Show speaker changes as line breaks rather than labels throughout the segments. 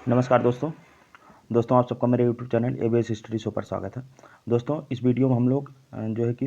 नमस्कार दोस्तों आप सबका मेरे YouTube channel ABS history show पर स्वागत है। दोस्तों इस वीडियो में हम लोग जो है कि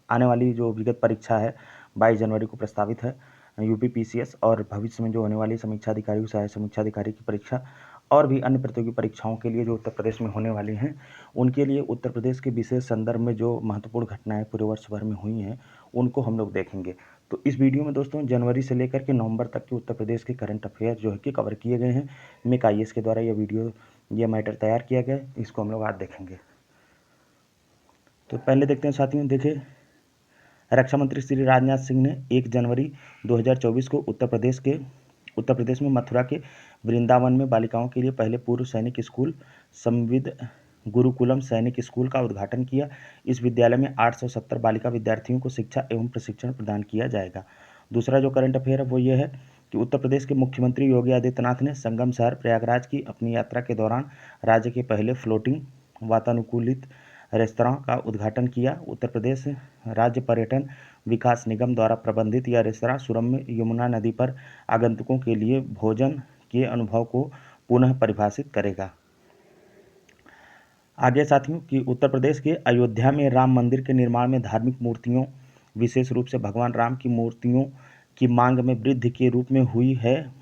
आने वाली जो विगत परीक्षा है 22 जनवरी को प्रस्तावित है यूपी पीसीएस और भविष्य में जो होने वाली समीक्षा अधिकारी सहायक समीक्षा अधिकारी की परीक्षा और भी अन्य प्रतियोगी परीक्षाओं के लिए जो उत्तर प्रदेश में होने वाली हैं उनके लिए उत्तर प्रदेश के विशेष संदर्भ में जो महत्वपूर्ण घटनाएं पूरे वर्ष भर में हुई हैं उनको हम लोग देखेंगे। तो इस वीडियो में दोस्तों जनवरी से लेकर के नवंबर तक के उत्तर प्रदेश के करंट अफेयर जो है कि कवर किए गए हैं। मेक आईएएस के द्वारा ये मैटर तैयार किया गया है, इसको हम लोग आज देखेंगे। तो पहले देखते हैं साथियों, देखिए रक्षा मंत्री श्री राजनाथ सिंह ने 1 जनवरी 2024 को उत्तर प्रदेश में मथुरा के वृंदावन में बालिकाओं के लिए पहले पूर्व सैनिक स्कूल संविद गुरुकुलम सैनिक स्कूल का उद्घाटन किया। इस विद्यालय में 870 बालिका विद्यार्थियों को शिक्षा एवं प्रशिक्षण प्रदान किया जाएगा। दूसरा जो करंट अफेयर है वो ये है कि उत्तर प्रदेश के मुख्यमंत्री योगी आदित्यनाथ ने संगम शहर प्रयागराज की अपनी यात्रा के दौरान राज्य के पहले फ्लोटिंग वातानुकूलित रेस्तरां का उद्घाटन किया। उत्तर प्रदेश राज्य पर्यटन विकास निगम द्वारा प्रबंधित यह रेस्तरां सुरम्य यमुना नदी पर आगंतुकों के लिए भोजन के अनुभव को पुनः परिभाषित करेगा। आगे साथियों कि उत्तर प्रदेश के अयोध्या में राम मंदिर के निर्माण में धार्मिक मूर्तियों विशेष रूप से भगवान राम की मूर्तियों की मांग में वृद्धि के रूप में हुई है,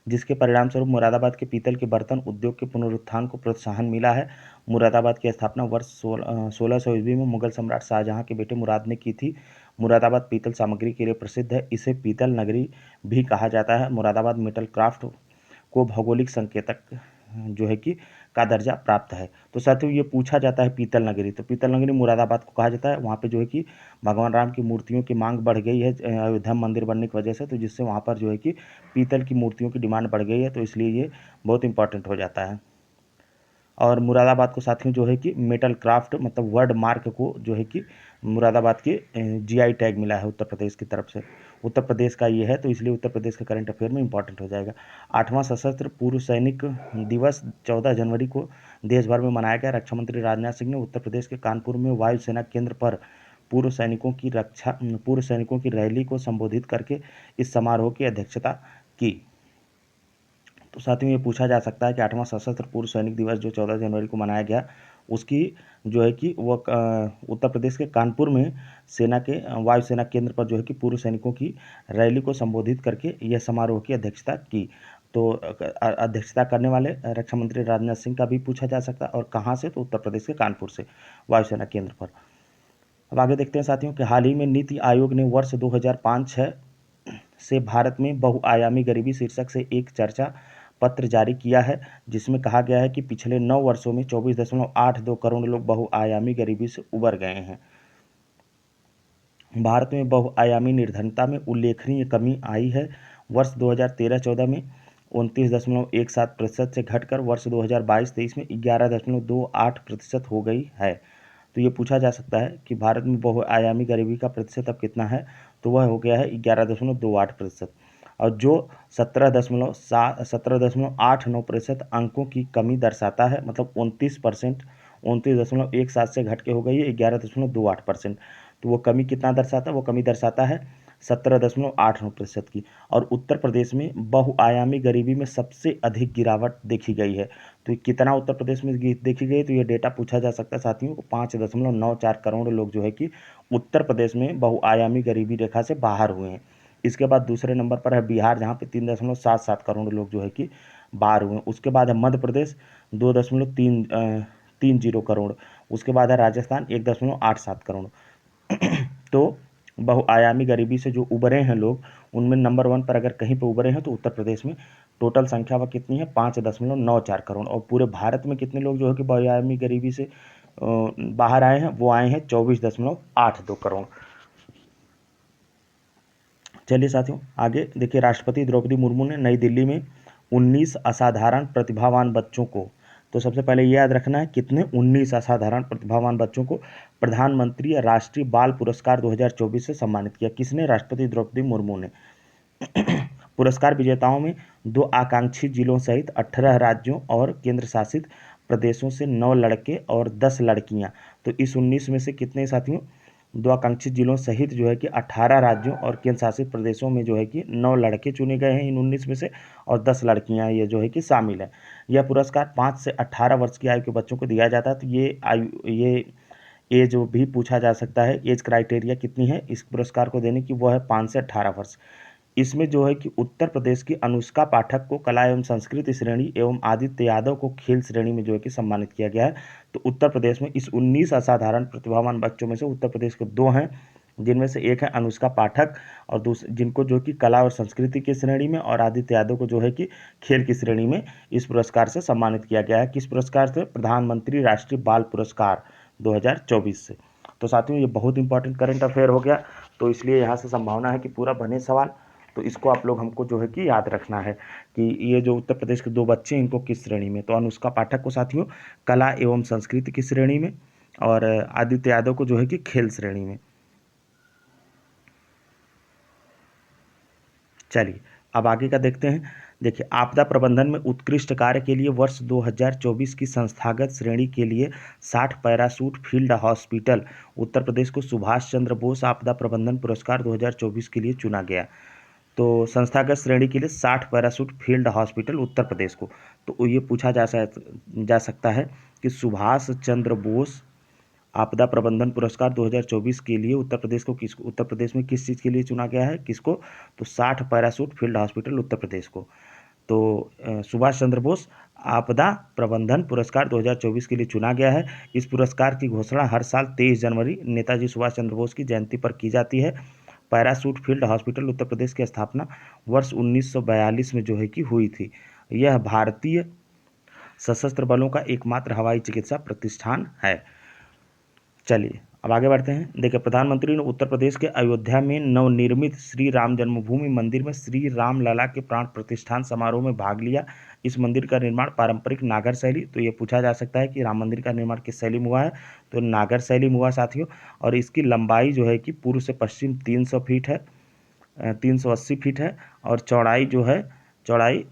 जिसके परिणामस्वरूप मुरादाबाद के पीतल के बर्तन उद्योग के पुनरुत्थान को प्रोत्साहन मिला है। मुरादाबाद की स्थापना वर्ष 1600 ईस्वी में मुगल सम्राट शाहजहां के बेटे मुराद ने की थी। मुरादाबाद पीतल सामग्री के लिए प्रसिद्ध है, इसे पीतल नगरी भी कहा जाता है। मुरादाबाद मेटल क्राफ्ट को भौगोलिक संकेतक जो है कि का दर्जा प्राप्त है। तो साथियों ये पूछा जाता है पीतल नगरी, तो पीतल नगरी मुरादाबाद को कहा जाता है। वहाँ पे जो है कि भगवान राम की मूर्तियों की मांग बढ़ गई है अयोध्या मंदिर बनने की वजह से, तो जिससे वहाँ पर जो है कि पीतल की मूर्तियों की डिमांड बढ़ गई है, तो इसलिए ये बहुत इंपॉर्टेंट हो जाता है। और मुरादाबाद को साथियों जो है कि मेटल क्राफ्ट मतलब वर्ड मार्क को जो है कि मुरादाबाद के जीआई टैग मिला है उत्तर प्रदेश की तरफ से। उत्तर प्रदेश का ये है, तो इसलिए उत्तर प्रदेश का करंट अफेयर में इंपॉर्टेंट हो जाएगा। 8वां सशस्त्र पूर्व सैनिक दिवस 14 जनवरी को देश भर में मनाया गया। रक्षा मंत्री राजनाथ सिंह ने उत्तर प्रदेश के कानपुर में वायुसेना केंद्र पर पूर्व सैनिकों की रैली को संबोधित करके इस समारोह की अध्यक्षता की। तो साथियों ये पूछा जा सकता है कि 8वां सशस्त्र पूर्व सैनिक दिवस जो 14 जनवरी को मनाया गया उसकी जो है कि वो उत्तर प्रदेश के कानपुर में वायुसेना केंद्र पर जो है कि पूर्व सैनिकों की रैली को संबोधित करके यह समारोह की अध्यक्षता की। तो अध्यक्षता करने वाले रक्षा मंत्री राजनाथ सिंह का भी पूछा जा सकता है, और कहाँ से, तो उत्तर प्रदेश के कानपुर से वायुसेना केंद्र पर। अब आगे देखते हैं साथियों कि हाल ही में नीति आयोग ने वर्ष 2005-6 से भारत में बहुआयामी गरीबी शीर्षक से एक चर्चा पत्र जारी किया है, जिसमें कहा गया है कि पिछले 9 वर्षों में 24.82 करोड़ लोग बहुआयामी गरीबी से उबर गए हैं। भारत में बहुआयामी निर्धनता में उल्लेखनीय कमी आई है। वर्ष 2013-14 में 29.17% से घटकर वर्ष 2022-23 में 11.28% हो गई है। तो ये पूछा जा सकता है कि भारत में बहुआयामी गरीबी का प्रतिशत अब कितना है, तो वह हो गया है 11.28%, और जो 17.89% अंकों की कमी दर्शाता है, मतलब 29.17% से घट के हो गई है 11.28%। तो वो कमी कितना दर्शाता है, वो कमी दर्शाता है 17.89% की। और उत्तर प्रदेश में बहुआयामी गरीबी में सबसे अधिक गिरावट देखी गई है। तो कितना उत्तर प्रदेश में देखी गई, तो ये डेटा पूछा जा सकता है साथियों। 5.94 करोड़ लोग जो है कि उत्तर प्रदेश में बहुआयामी गरीबी रेखा से बाहर हुए हैं। इसके बाद दूसरे नंबर पर है बिहार, जहाँ पे 3.77 करोड़ लोग जो है कि बाहर हुए हैं। उसके बाद है मध्य प्रदेश 2.30 करोड़। उसके बाद है राजस्थान 1.87 करोड़। तो बहुआयामी गरीबी से जो उबरे हैं लोग, उनमें नंबर 1 पर अगर कहीं पर उबरे हैं तो उत्तर प्रदेश में टोटल संख्या वह कितनी है, 5.94 करोड़। और पूरे भारत में कितने लोग जो है कि बहुआयामी गरीबी से बाहर आए हैं, वो आए हैं 24.82 करोड़। चलिए साथियों आगे देखिए, राष्ट्रपति द्रौपदी मुर्मू ने नई दिल्ली में 19 असाधारण प्रतिभावान बच्चों को, तो सबसे पहले ये याद रखना है कितने, 19 असाधारण प्रतिभावान बच्चों को प्रधानमंत्री राष्ट्रीय बाल पुरस्कार 2024 से सम्मानित किया। किसने, राष्ट्रपति द्रौपदी मुर्मू ने। पुरस्कार विजेताओं में 2 आकांक्षी जिलों सहित 18 राज्यों और केंद्र शासित प्रदेशों से 9 लड़के और 10 लड़कियां। तो इस 19 में से कितने साथियों, द्वाकांक्षी जिलों सहित जो है कि 18 राज्यों और केंद्र शासित प्रदेशों में जो है कि 9 लड़के चुने गए हैं इन 19 में से, और 10 लड़कियां ये जो है कि शामिल है। यह पुरस्कार 5 से 18 वर्ष की आयु के बच्चों को दिया जाता है। तो ये एज भी पूछा जा सकता है, एज क्राइटेरिया कितनी है इस पुरस्कार को देने की, वो है 5 से 18 वर्ष। इसमें जो है कि उत्तर प्रदेश की अनुष्का पाठक को कला एवं संस्कृति श्रेणी एवं आदित्य यादव को खेल श्रेणी में जो है कि सम्मानित किया गया है। तो उत्तर प्रदेश में इस 19 असाधारण प्रतिभावान बच्चों में से उत्तर प्रदेश के 2 हैं, जिनमें से एक है अनुष्का पाठक और दूसरे जिनको जो कि कला और संस्कृति की श्रेणी में, और आदित्य यादव को जो है कि खेल की श्रेणी में इस पुरस्कार से सम्मानित किया गया है। किस पुरस्कार से? प्रधानमंत्री राष्ट्रीय बाल पुरस्कार 2024 से। तो साथियों ये बहुत इंपॉर्टेंट करंट अफेयर हो गया, तो इसलिए यहाँ से संभावना है कि पूरा बने सवाल, तो इसको आप लोग हमको जो है कि याद रखना है कि ये जो उत्तर प्रदेश के 2 बच्चे हैं इनको किस श्रेणी में, तो अनुष्का पाठक को साथियों कला एवं संस्कृति की श्रेणी में, और आदित्य यादव को जो है कि खेल श्रेणी में। चलिए अब आगे का देखते हैं। देखिए, आपदा प्रबंधन में उत्कृष्ट कार्य के लिए वर्ष 2024 की संस्थागत श्रेणी के लिए 60 parachute field hospital Uttar Pradesh को सुभाष चंद्र बोस आपदा प्रबंधन पुरस्कार 2024 के लिए चुना गया। तो संस्थागत श्रेणी के लिए 60 parachute field hospital Uttar Pradesh को, तो ये पूछा जा सकता है कि सुभाष चंद्र बोस आपदा प्रबंधन पुरस्कार 2024 के लिए उत्तर प्रदेश में किस चीज़ के लिए चुना गया है, किसको? तो 60 parachute field hospital Uttar Pradesh को। तो सुभाष चंद्र बोस आपदा प्रबंधन पुरस्कार 2024 के लिए चुना गया है। इस पुरस्कार की घोषणा हर साल 23 जनवरी नेताजी सुभाष चंद्र बोस की जयंती पर की जाती है। Parachute field hospital Uttar Pradesh की स्थापना वर्ष 1942 में जो है कि हुई थी। यह भारतीय सशस्त्र बलों का एकमात्र हवाई चिकित्सा प्रतिष्ठान है। चलिए अब आगे बढ़ते हैं। देखिए, प्रधानमंत्री ने उत्तर प्रदेश के अयोध्या में नवनिर्मित श्री राम जन्मभूमि मंदिर में श्री राम लला के प्राण प्रतिष्ठान समारोह में भाग लिया। इस मंदिर का निर्माण पारंपरिक नागर शैली, तो ये पूछा जा सकता है कि राम मंदिर का निर्माण किस शैली में हुआ है, तो नागर शैली में हुआ साथियों। और इसकी लंबाई जो है कि पूर्व से पश्चिम 300 फीट है, 380 फीट है, और चौड़ाई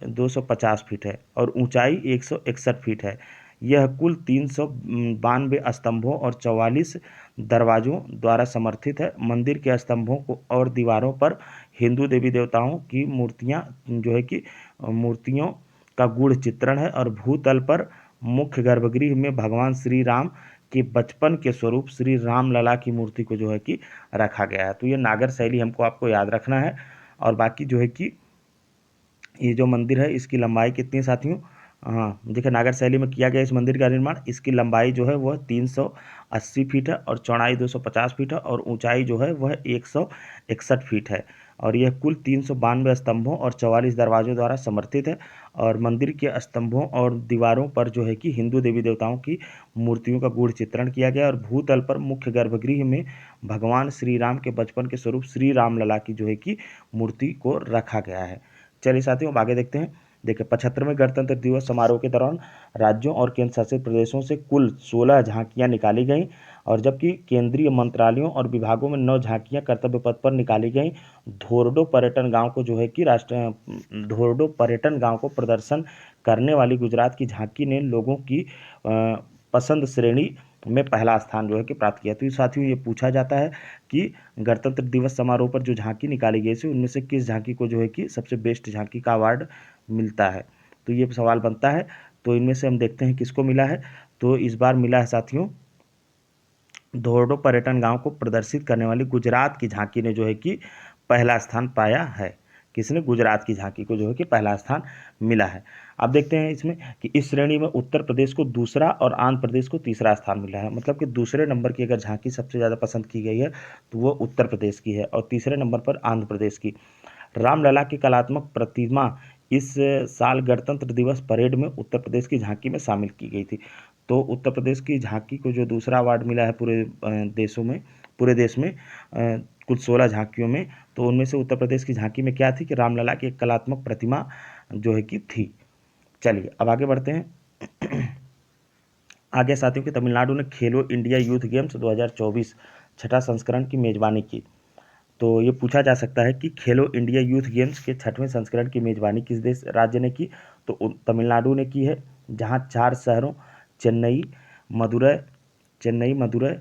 250 फीट है, और ऊंचाई 161 फीट है। यह कुल 392 स्तंभों और 44 दरवाजों द्वारा समर्थित है। मंदिर के स्तंभों को और दीवारों पर हिंदू देवी देवताओं की मूर्तियां जो है कि मूर्तियों का गूढ़ चित्रण है, और भूतल पर मुख्य गर्भगृह में भगवान श्री राम के बचपन के स्वरूप श्री राम लला की मूर्ति को जो है कि रखा गया है। तो ये नागर शैली हमको आपको याद रखना है। और बाकी जो है कि ये जो मंदिर है इसकी लंबाई कितनी है साथियों? हाँ, देखिए नागर शैली में किया गया इस मंदिर का निर्माण। इसकी लंबाई जो है वह 380 फीट है, और चौड़ाई 250 फीट है, और ऊंचाई जो है वह 161 फीट है। और यह कुल 392 स्तंभों और 44 दरवाजों द्वारा समर्थित है। और मंदिर के स्तंभों और दीवारों पर जो है कि हिंदू देवी देवताओं की मूर्तियों का गूढ़ चित्रण किया गया, और भूतल पर मुख्य गर्भगृह में भगवान श्री राम के बचपन के स्वरूप श्री राम लला की जो है कि मूर्ति को रखा गया है। चलिए साथियों अब आगे देखते हैं। देखिए, 75वें गणतंत्र दिवस समारोह के दौरान राज्यों और केंद्र शासित प्रदेशों से कुल 16 झांकियां निकाली गईं, और जबकि केंद्रीय मंत्रालयों और विभागों में 9 झांकियां कर्तव्य पथ पर निकाली गईं। धोरडो पर्यटन गांव को जो है कि धोरडो पर्यटन गांव को प्रदर्शन करने वाली गुजरात की झांकी ने लोगों की पसंद श्रेणी में पहला स्थान जो है कि प्राप्त किया। तो साथियों ये पूछा जाता है कि गणतंत्र दिवस समारोह पर जो झांकी निकाली गई थी उनमें से किस झांकी को जो है कि सबसे बेस्ट झांकी का अवार्ड मिलता है, तो ये सवाल बनता है। तो इनमें से हम देखते हैं किसको मिला है। तो इस बार मिला है साथियों धोरडो पर्यटन गांव को प्रदर्शित करने वाली गुजरात की झांकी ने जो है कि पहला स्थान पाया है। किसने? गुजरात की झांकी को जो है कि पहला स्थान मिला है। अब देखते हैं इसमें कि इस श्रेणी में उत्तर प्रदेश को दूसरा और आंध्र प्रदेश को तीसरा स्थान मिला है। मतलब कि दूसरे नंबर की अगर झांकी सबसे ज़्यादा पसंद की गई है तो वो उत्तर प्रदेश की है, और तीसरे नंबर पर आंध्र प्रदेश की। रामलला की कलात्मक प्रतिमा इस साल गणतंत्र दिवस परेड में उत्तर प्रदेश की झांकी में शामिल की गई थी। तो उत्तर प्रदेश की झांकी को जो दूसरा अवार्ड मिला है पूरे देश में कुल 16 झांकियों में, तो उनमें से उत्तर प्रदेश की झांकी में क्या थी कि रामलला की एक कलात्मक प्रतिमा जो है कि थी। चलिए अब आगे बढ़ते हैं। आगे साथियों की तमिलनाडु ने खेलो इंडिया यूथ गेम्स 2024 छठा संस्करण की मेजबानी की। तो ये पूछा जा सकता है कि खेलो इंडिया यूथ गेम्स के 6वें संस्करण की मेजबानी किस देश राज्य ने की, तो तमिलनाडु ने की है, जहां 4 शहरों चेन्नई, मदुरै,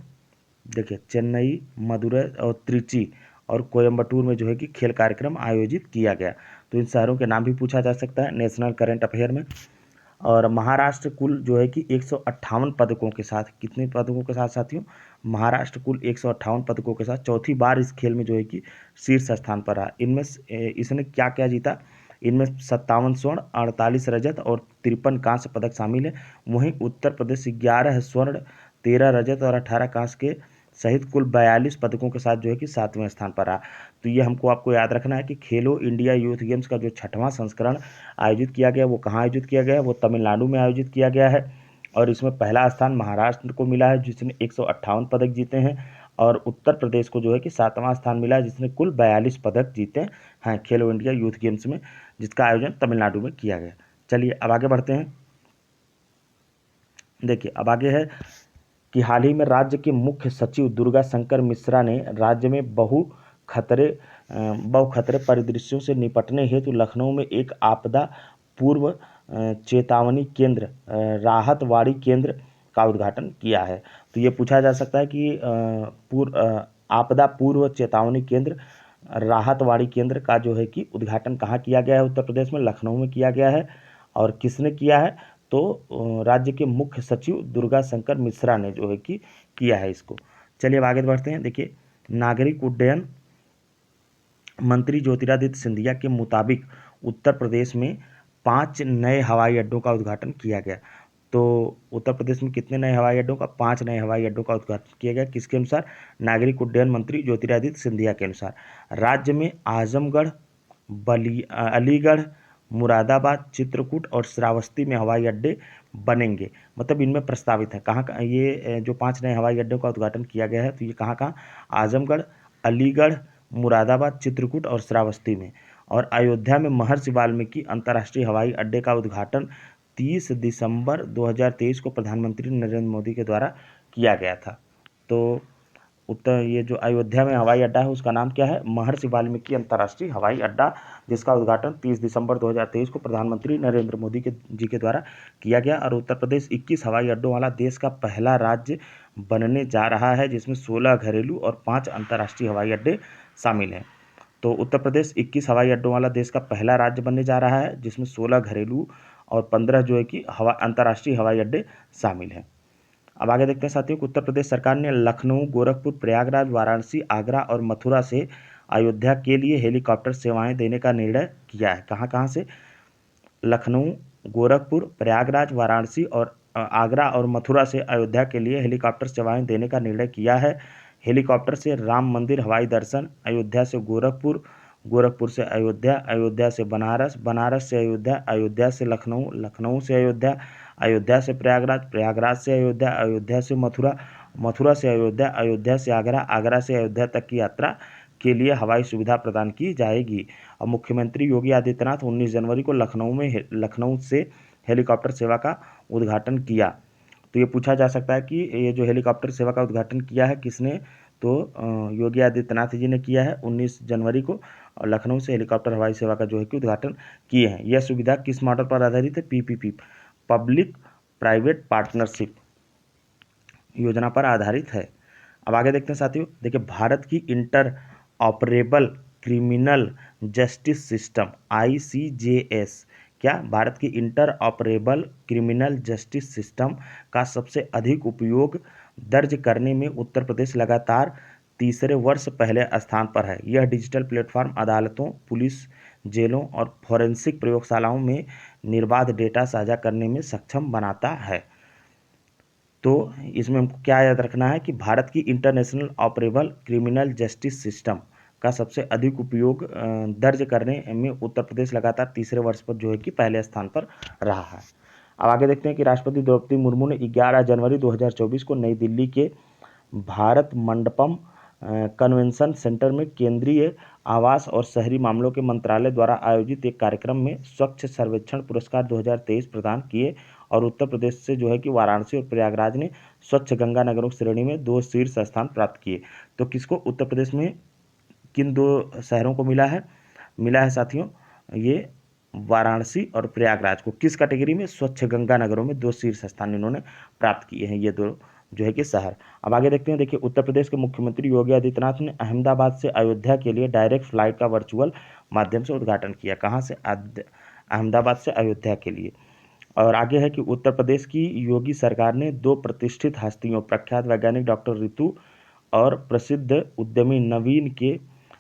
देखिए चेन्नई, मदुरै और त्रिची और कोयम्बटूर में जो है कि खेल कार्यक्रम आयोजित किया गया। तो इन शहरों के नाम भी पूछा जा सकता है नेशनल करंट अफेयर में। और महाराष्ट्र कुल जो है कि 158 पदकों के साथ, कितने पदकों के साथ साथियों? महाराष्ट्र कुल 158 पदकों के साथ चौथी बार इस खेल में जो है कि शीर्ष स्थान पर रहा। इनमें इसने क्या क्या जीता? इनमें 57 स्वर्ण, 48 रजत और 53 कांस्य पदक शामिल है। वहीं उत्तर प्रदेश 11 स्वर्ण, 13 रजत और 18 कांस्य के सहित कुल 42 पदकों के साथ जो है कि 7वें स्थान पर रहा। तो ये हमको आपको याद रखना है कि खेलो इंडिया यूथ गेम्स का जो 6वां संस्करण आयोजित किया गया वो कहाँ आयोजित किया गया? वो तमिलनाडु में आयोजित किया गया है। और इसमें पहला स्थान महाराष्ट्र को मिला है जिसने 158 पदक जीते हैं। और उत्तर प्रदेश को जो है कि 7वां स्थान मिला है जिसने कुल 42 पदक जीते हैं खेलो इंडिया यूथ गेम्स में, जिसका आयोजन तमिलनाडु में किया गया। चलिए अब आगे बढ़ते हैं। देखिए अब आगे है कि हाल ही में राज्य के मुख्य सचिव दुर्गा शंकर मिश्रा ने राज्य में बहु खतरे परिदृश्यों से निपटने हेतु लखनऊ में एक आपदा पूर्व चेतावनी केंद्र, राहतवाड़ी केंद्र का उद्घाटन किया है। तो ये पूछा जा सकता है कि आपदा पूर्व चेतावनी केंद्र, राहतवाड़ी केंद्र का जो है कि उद्घाटन कहाँ किया गया है? उत्तर प्रदेश में लखनऊ में किया गया है। और किसने किया है? तो राज्य के मुख्य सचिव दुर्गा शंकर मिश्रा ने जो है कि किया है इसको। चलिए अब आगे बढ़ते हैं। देखिए नागरिक उड्डयन मंत्री ज्योतिरादित्य सिंधिया के मुताबिक उत्तर प्रदेश में 5 नए हवाई अड्डों का उद्घाटन किया गया। तो उत्तर प्रदेश में कितने नए हवाई अड्डों का? 5 नए हवाई अड्डों का उद्घाटन किया गया। किसके अनुसार? नागरिक उड्डयन मंत्री ज्योतिरादित्य सिंधिया के अनुसार। राज्य में आजमगढ़, अलीगढ़, मुरादाबाद, चित्रकूट और श्रावस्ती में हवाई अड्डे बनेंगे। मतलब इनमें प्रस्तावित है। कहाँ कहाँ ये जो 5 नए हवाई अड्डों का उद्घाटन किया गया है? तो ये कहाँ कहाँ? आजमगढ़, अलीगढ़, मुरादाबाद, चित्रकूट और श्रावस्ती में। और अयोध्या में महर्षि वाल्मीकि अंतर्राष्ट्रीय हवाई अड्डे का उद्घाटन 30 दिसंबर 2023 को प्रधानमंत्री नरेंद्र मोदी के द्वारा किया गया था। तो ये जो अयोध्या में हवाई अड्डा है उसका नाम क्या है? महर्षि वाल्मीकि अंतर्राष्ट्रीय हवाई अड्डा, जिसका उद्घाटन 30 दिसंबर 2023 को प्रधानमंत्री नरेंद्र मोदी जी के द्वारा किया गया। और उत्तर प्रदेश 21 हवाई अड्डों वाला देश का पहला राज्य बनने जा रहा है जिसमें 16 घरेलू और 5 अंतर्राष्ट्रीय हवाई अड्डे शामिल हैं। तो उत्तर प्रदेश 21 हवाई अड्डों वाला देश का पहला राज्य बनने जा रहा है जिसमें 16 घरेलू और 15 जो है कि अंतर्राष्ट्रीय हवाई अड्डे शामिल हैं। अब आगे देखते हैं साथियों कि उत्तर प्रदेश सरकार ने लखनऊ, गोरखपुर, प्रयागराज, वाराणसी, आगरा और मथुरा से अयोध्या के लिए हेलीकॉप्टर सेवाएं देने का निर्णय किया है। कहाँ कहाँ से? लखनऊ, गोरखपुर, प्रयागराज, वाराणसी और आगरा और मथुरा से अयोध्या के लिए हेलीकॉप्टर सेवाएं देने का निर्णय किया है। हेलीकॉप्टर से राम मंदिर हवाई दर्शन, अयोध्या से गोरखपुर, गोरखपुर से अयोध्या, अयोध्या से बनारस, बनारस से अयोध्या, अयोध्या से लखनऊ, लखनऊ से अयोध्या, अयोध्या से प्रयागराज, प्रयागराज से अयोध्या, अयोध्या से मथुरा, मथुरा से अयोध्या, अयोध्या से आगरा, आगरा से अयोध्या तक की यात्रा के लिए हवाई सुविधा प्रदान की जाएगी। और मुख्यमंत्री योगी आदित्यनाथ 19 जनवरी को लखनऊ से हेलीकॉप्टर सेवा का उद्घाटन किया। तो ये पूछा जा सकता है कि ये जो हेलीकॉप्टर सेवा का उद्घाटन किया है किसने? तो योगी आदित्यनाथ जी ने किया है 19 जनवरी को। और लखनऊ से हेलीकॉप्टर हवाई सेवा का जो है कि उद्घाटन किए हैं। यह सुविधा किस मॉडल पर आधारित है? पीपीपी, पब्लिक प्राइवेट पार्टनरशिप योजना पर आधारित है। अब आगे देखते हैं साथियों। देखिए भारत की inter operable criminal justice system ICJS, क्या भारत की inter operable criminal justice system का सबसे अधिक उपयोग दर्ज करने में उत्तर प्रदेश लगातार तीसरे वर्ष पहले स्थान पर है। यह डिजिटल प्लेटफॉर्म अदालतों, पुलिस, जेलों और फोरेंसिक प्रयोगशालाओं में निर्बाध डेटा साझा करने में सक्षम बनाता है। तो इसमें हमको क्या याद रखना है कि भारत की international operable criminal justice system का सबसे अधिक उपयोग दर्ज करने में उत्तर प्रदेश लगातार तीसरे वर्ष पर जो है कि पहले स्थान पर रहा है। अब आगे देखते हैं कि राष्ट्रपति द्रौपदी मुर्मू ने 11 जनवरी 2024 को नई दिल्ली के भारत मंडपम कन्वेंशन सेंटर में केंद्रीय आवास और शहरी मामलों के मंत्रालय द्वारा आयोजित एक कार्यक्रम में स्वच्छ सर्वेक्षण पुरस्कार 2023 प्रदान किए। और उत्तर प्रदेश से जो है कि वाराणसी और प्रयागराज ने स्वच्छ गंगा नगरों की श्रेणी में 2 शीर्ष स्थान प्राप्त किए। तो किसको उत्तर प्रदेश में किन 2 शहरों को मिला है? मिला है साथियों ये वाराणसी और प्रयागराज को। किस कैटेगरी में? स्वच्छ गंगा नगरों में 2 शीर्ष स्थान इन्होंने प्राप्त किए हैं ये 2 जो है कि शहर। अब आगे देखते हैं, देखिए उत्तर प्रदेश के मुख्यमंत्री योगी आदित्यनाथ ने अहमदाबाद से अयोध्या के लिए डायरेक्ट फ्लाइट का वर्चुअल माध्यम से उद्घाटन किया। कहाँ से? अहमदाबाद से अयोध्या के लिए। और आगे है कि उत्तर प्रदेश की योगी सरकार ने 2 प्रतिष्ठित हस्तियों, प्रख्यात वैज्ञानिक डॉक्टर रितु और प्रसिद्ध उद्यमी नवीन के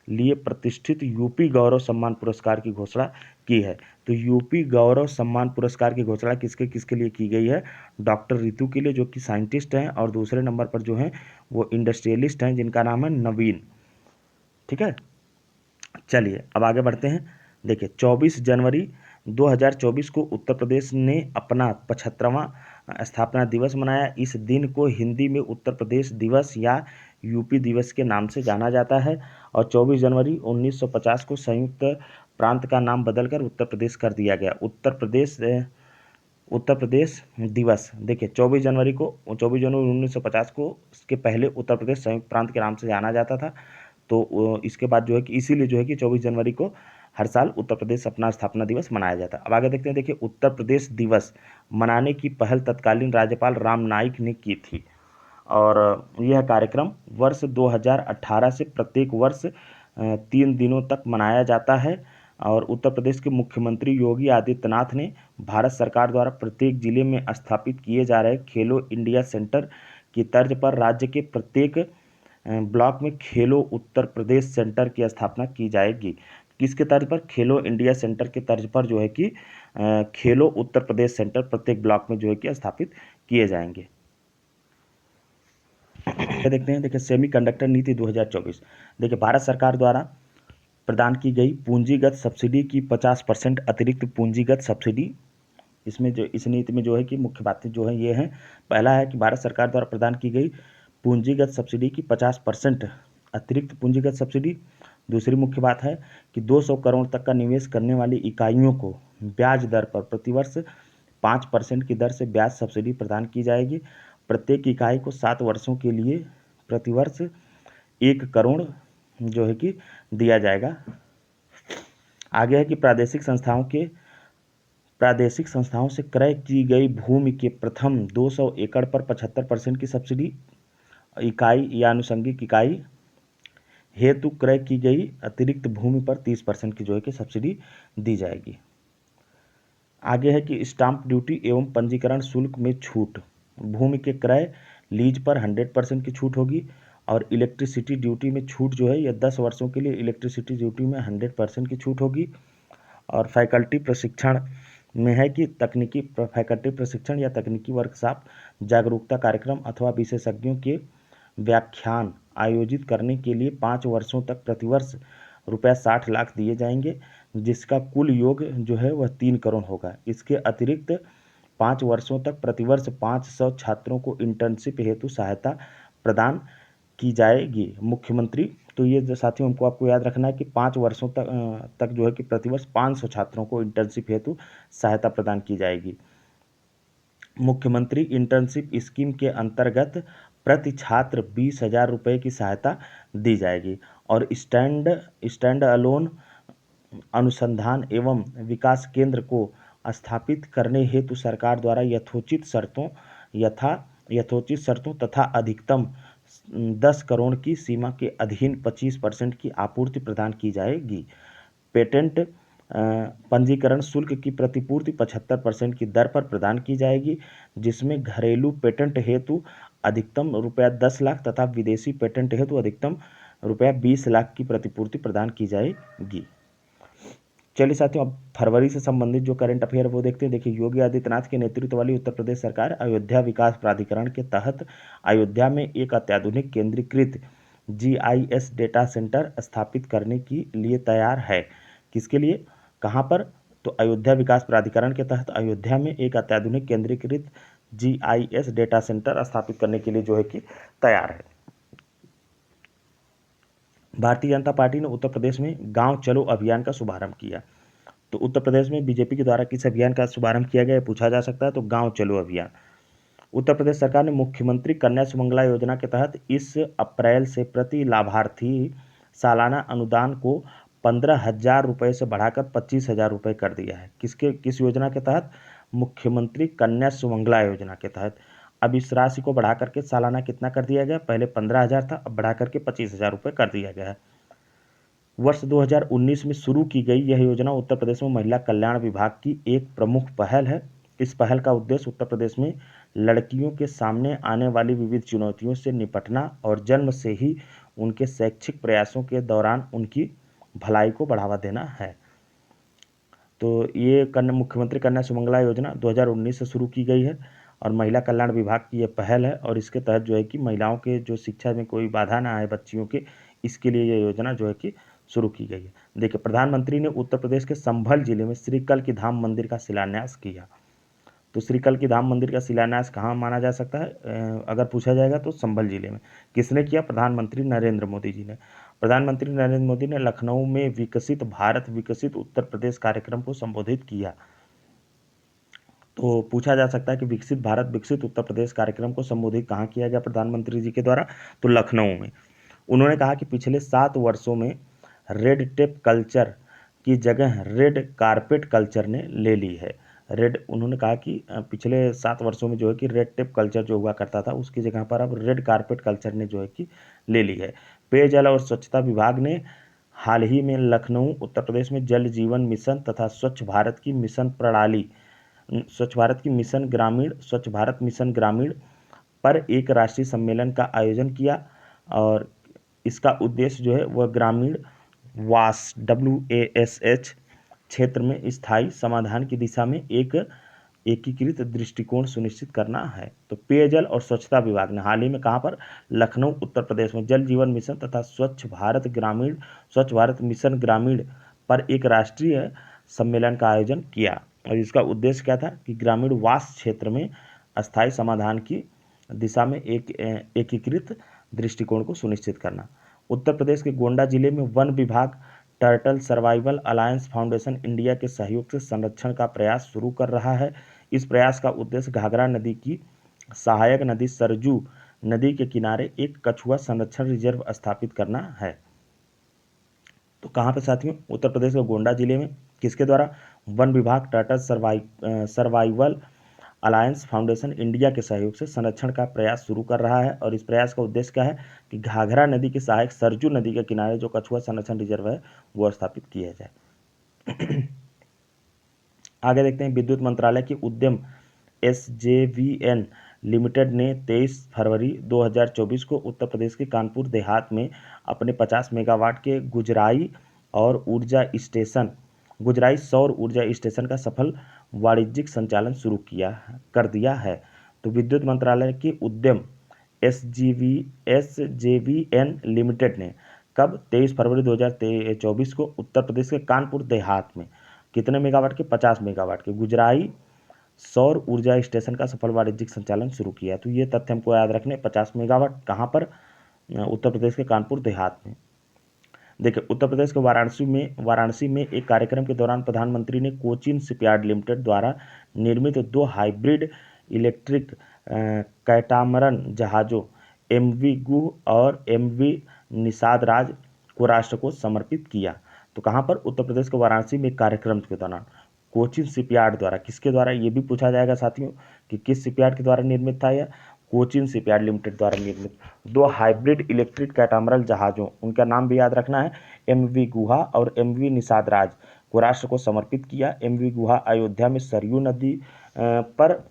लिए प्रतिष्ठित यूपी गौरव सम्मान पुरस्कार की घोषणा की है। तो यूपी गौरव सम्मान पुरस्कार की घोषणा किसके किसके लिए की गई है? डॉक्टर रितु के लिए, जो कि साइंटिस्ट हैं, और दूसरे नंबर पर जो हैं वो इंडस्ट्रियलिस्ट हैं जिनका नाम है नवीन। ठीक है, चलिए अब आगे बढ़ते हैं। देखिए 24 जनवरी 2024 को उत्तर प्रदेश ने अपना 75वां स्थापना दिवस मनाया। इस दिन को हिंदी में उत्तर प्रदेश दिवस या यूपी दिवस के नाम से जाना जाता है। और 24 जनवरी 1950 को संयुक्त प्रांत का नाम बदलकर उत्तर प्रदेश कर दिया गया। उत्तर प्रदेश दिवस, देखिए 24 जनवरी 1950 को, इसके पहले उत्तर प्रदेश संयुक्त प्रांत के नाम से जाना जाता था। तो इसके बाद जो है कि इसीलिए जो है कि 24 जनवरी को हर साल उत्तर प्रदेश अपना स्थापना दिवस मनाया जाता है। अब आगे देखते हैं, देखिए उत्तर प्रदेश दिवस मनाने की पहल तत्कालीन राज्यपाल राम नाईक ने की थी। और यह कार्यक्रम वर्ष 2018 से प्रत्येक वर्ष 3 दिनों तक मनाया जाता है। और उत्तर प्रदेश के मुख्यमंत्री योगी आदित्यनाथ ने भारत सरकार द्वारा प्रत्येक जिले में स्थापित किए जा रहे खेलो इंडिया सेंटर की तर्ज पर राज्य के प्रत्येक ब्लॉक में खेलो उत्तर प्रदेश सेंटर की स्थापना की जाएगी। किसके तर्ज पर? खेलो इंडिया सेंटर के तर्ज पर जो है कि खेलो उत्तर प्रदेश सेंटर प्रत्येक ब्लॉक में जो है कि स्थापित किए जाएंगे। देखते हैं, देखिए सेमीकंडक्टर नीति 2024। देखिए भारत सरकार द्वारा प्रदान की गई पूंजीगत सब्सिडी की 50% अतिरिक्त पूंजीगत सब्सिडी, इसमें जो इस नीति में जो है कि मुख्य बातें जो है ये हैं। पहला है कि भारत सरकार द्वारा प्रदान की गई पूंजीगत सब्सिडी की 50% अतिरिक्त पूंजीगत सब्सिडी। दूसरी मुख्य बात है कि 200 करोड़ तक का निवेश करने वाली इकाइयों को ब्याज दर पर प्रतिवर्ष 5% की दर से ब्याज सब्सिडी प्रदान की जाएगी। प्रत्येक इकाई को 7 वर्षों के लिए प्रतिवर्ष 1 करोड़ जो है कि दिया जाएगा। आगे है कि प्रादेशिक संस्थाओं से क्रय की गई भूमि के प्रथम 200 एकड़ पर 75% की सब्सिडी, इकाई या आनुषंगिक इकाई हेतु क्रय की गई अतिरिक्त भूमि पर 30% की जो है कि सब्सिडी दी जाएगी। आगे है कि स्टाम्प ड्यूटी एवं पंजीकरण शुल्क में छूट, भूमि के क्रय लीज पर 100% की छूट होगी। और इलेक्ट्रिसिटी ड्यूटी में छूट जो है यह 10 वर्षों के लिए इलेक्ट्रिसिटी ड्यूटी में 100% की छूट होगी। और फैकल्टी प्रशिक्षण में है कि फैकल्टी प्रशिक्षण या तकनीकी वर्कशॉप, जागरूकता कार्यक्रम अथवा विशेषज्ञों के व्याख्यान आयोजित करने के लिए 5 वर्षों तक प्रतिवर्ष ₹60 लाख दिए जाएंगे, जिसका कुल योग जो है वह 3 करोड़ होगा। इसके अतिरिक्त 5 वर्षों तक प्रतिवर्ष 500 छात्रों को इंटर्नशिप हेतु सहायता प्रदान की जाएगी। मुख्यमंत्री, तो ये जो साथियों हमको आपको याद रखना है कि 5 वर्षों तक जो है कि प्रतिवर्ष 500 छात्रों को इंटर्नशिप हेतु सहायता प्रदान की जाएगी। मुख्यमंत्री इंटर्नशिप स्कीम के अंतर्गत प्रति छात्र 20,000 रुपये की सहायता दी जाएगी। और स्टैंड अलोन अनुसंधान एवं विकास केंद्र को स्थापित करने हेतु सरकार द्वारा यथोचित शर्तों तथा अधिकतम 10 करोड़ की सीमा के अधीन 25% की आपूर्ति प्रदान की जाएगी। पेटेंट पंजीकरण शुल्क की प्रतिपूर्ति 75% की दर पर प्रदान की जाएगी, जिसमें घरेलू पेटेंट हेतु अधिकतम ₹10 लाख तथा विदेशी पेटेंट हेतु अधिकतम ₹20 लाख की प्रतिपूर्ति प्रदान की जाएगी। चलिए साथियों, अब फरवरी से संबंधित जो करंट अफेयर है वो देखते हैं। देखिए योगी आदित्यनाथ के नेतृत्व वाली उत्तर प्रदेश सरकार अयोध्या विकास प्राधिकरण के तहत अयोध्या में एक अत्याधुनिक केंद्रीकृत GIS डेटा सेंटर स्थापित करने के लिए तैयार है। किसके लिए? कहाँ पर? तो अयोध्या विकास प्राधिकरण के तहत अयोध्या में एक अत्याधुनिक केंद्रीकृत GIS डेटा सेंटर स्थापित करने के लिए जो है कि तैयार है। भारतीय जनता पार्टी ने उत्तर प्रदेश में गांव चलो अभियान का शुभारंभ किया। तो उत्तर प्रदेश में बीजेपी के द्वारा किस अभियान का शुभारंभ किया गया पूछा जा सकता है, तो गांव चलो अभियान। उत्तर प्रदेश सरकार ने मुख्यमंत्री कन्या सुमंगला योजना के तहत इस अप्रैल से प्रति लाभार्थी सालाना अनुदान को 15,000 रुपये से बढ़ाकर 25,000 रुपये कर दिया है। किस योजना के तहत? मुख्यमंत्री कन्या सुमंगला योजना के तहत। अब इस राशि को बढ़ा करके सालाना कितना कर दिया गया, पहले 15,000 था, अब बढ़ा करके 25,000 रुपये कर दिया गया है। वर्ष 2019 में शुरू की गई यह योजना उत्तर प्रदेश में महिला कल्याण विभाग की एक प्रमुख पहल है। इस पहल का उद्देश्य उत्तर प्रदेश में लड़कियों के सामने आने वाली विविध चुनौतियों से निपटना और जन्म से ही उनके शैक्षिक प्रयासों के दौरान उनकी भलाई को बढ़ावा देना है। तो ये मुख्यमंत्री कन्या सुमंगला योजना 2019 से शुरू की गई है और महिला कल्याण विभाग की ये पहल है और इसके तहत जो है कि महिलाओं के जो शिक्षा में कोई बाधा ना आए बच्चियों के, इसके लिए ये योजना जो है कि शुरू की गई है। देखिए, प्रधानमंत्री ने उत्तर प्रदेश के संभल जिले में श्रीकल की धाम मंदिर का शिलान्यास किया। तो श्रीकल की धाम मंदिर का शिलान्यास कहाँ माना जा सकता है, अगर पूछा जाएगा तो संभल जिले में। किसने किया, प्रधानमंत्री नरेंद्र मोदी जी ने। प्रधानमंत्री नरेंद्र मोदी ने लखनऊ में विकसित भारत विकसित उत्तर प्रदेश कार्यक्रम को संबोधित किया। तो पूछा जा सकता है कि विकसित भारत विकसित उत्तर प्रदेश कार्यक्रम को संबोधित कहाँ किया गया प्रधानमंत्री जी के द्वारा, तो लखनऊ में। उन्होंने कहा कि पिछले 7 वर्षों में रेड टेप कल्चर की जगह रेड कारपेट कल्चर ने ले ली है। उन्होंने कहा कि पिछले 7 वर्षों में जो है कि रेड टेप कल्चर जो हुआ करता था उसकी जगह पर अब रेड कारपेट कल्चर ने जो है कि ले ली है। पेयजल और स्वच्छता विभाग ने हाल ही में लखनऊ उत्तर प्रदेश में जल जीवन मिशन तथा स्वच्छ भारत की मिशन प्रणाली स्वच्छ भारत मिशन ग्रामीण पर एक राष्ट्रीय सम्मेलन का आयोजन किया और इसका उद्देश्य जो है वह ग्रामीण वास WASH क्षेत्र में स्थायी समाधान की दिशा में एक एकीकृत दृष्टिकोण सुनिश्चित करना है। तो पेयजल और स्वच्छता विभाग ने हाल ही में कहाँ पर, लखनऊ उत्तर प्रदेश में जल जीवन मिशन तथा स्वच्छ भारत मिशन ग्रामीण पर एक राष्ट्रीय सम्मेलन का आयोजन किया और इसका उद्देश्य क्या था कि ग्रामीण वास क्षेत्र में अस्थायी समाधान की दिशा में एक एकीकृत दृष्टिकोण को सुनिश्चित करना। उत्तर प्रदेश के गोंडा जिले में वन विभाग turtle survival alliance foundation India के सहयोग से संरक्षण का प्रयास शुरू कर रहा है। इस प्रयास का उद्देश्य घाघरा नदी की सहायक नदी सरजू नदी के किनारे एक कछुआ संरक्षण रिजर्व स्थापित करना है। तो कहाँ पे साथियों, उत्तर प्रदेश के गोंडा जिले में। किसके द्वारा, वन विभाग turtle survival alliance foundation India के सहयोग से संरक्षण का प्रयास शुरू कर रहा है और इस प्रयास का उद्देश्य क्या है कि घाघरा नदी के सहायक सरजू नदी के किनारे जो कछुआ संरक्षण रिजर्व है वो स्थापित किया जाए। आगे देखते हैं, विद्युत मंत्रालय की उद्यम SJVN लिमिटेड ने 23 फरवरी 2024 को उत्तर प्रदेश के कानपुर देहात में अपने 50 मेगावाट के गुजराई सौर ऊर्जा स्टेशन का सफल वाणिज्यिक संचालन शुरू कर दिया है। तो विद्युत मंत्रालय के उद्यम SJVN लिमिटेड ने कब, 23 फरवरी 2024 को उत्तर प्रदेश के कानपुर देहात में कितने मेगावाट के, 50 मेगावाट के गुजराई सौर ऊर्जा स्टेशन का सफल वाणिज्यिक संचालन शुरू किया। तो ये तथ्य हमको याद रखने, 50 मेगावाट कहाँ पर, उत्तर प्रदेश के कानपुर देहात में। देखिए, उत्तर प्रदेश के वाराणसी में एक कार्यक्रम के दौरान प्रधानमंत्री ने कोचिन शिपयार्ड लिमिटेड द्वारा निर्मित 2 हाइब्रिड इलेक्ट्रिक कैटामरन जहाज़ों MV गुह और MV निषाद राज को राष्ट्र को समर्पित किया। तो कहाँ पर, उत्तर प्रदेश के वाराणसी में एक कार्यक्रम के दौरान कोचिन शिपयार्ड द्वारा, किसके द्वारा, ये भी पूछा जाएगा साथियों कि किस शिपयार्ड के द्वारा निर्मित था यह, कोचिन शिपयार्ड लिमिटेड द्वारा निर्मित 2 हाइब्रिड इलेक्ट्रिक कैटामरन जहाज़ों, उनका नाम भी याद रखना है, MV गुहा और MV निषाद राज को राष्ट्र को समर्पित किया। MV गुहा अयोध्या में सरयू नदी पर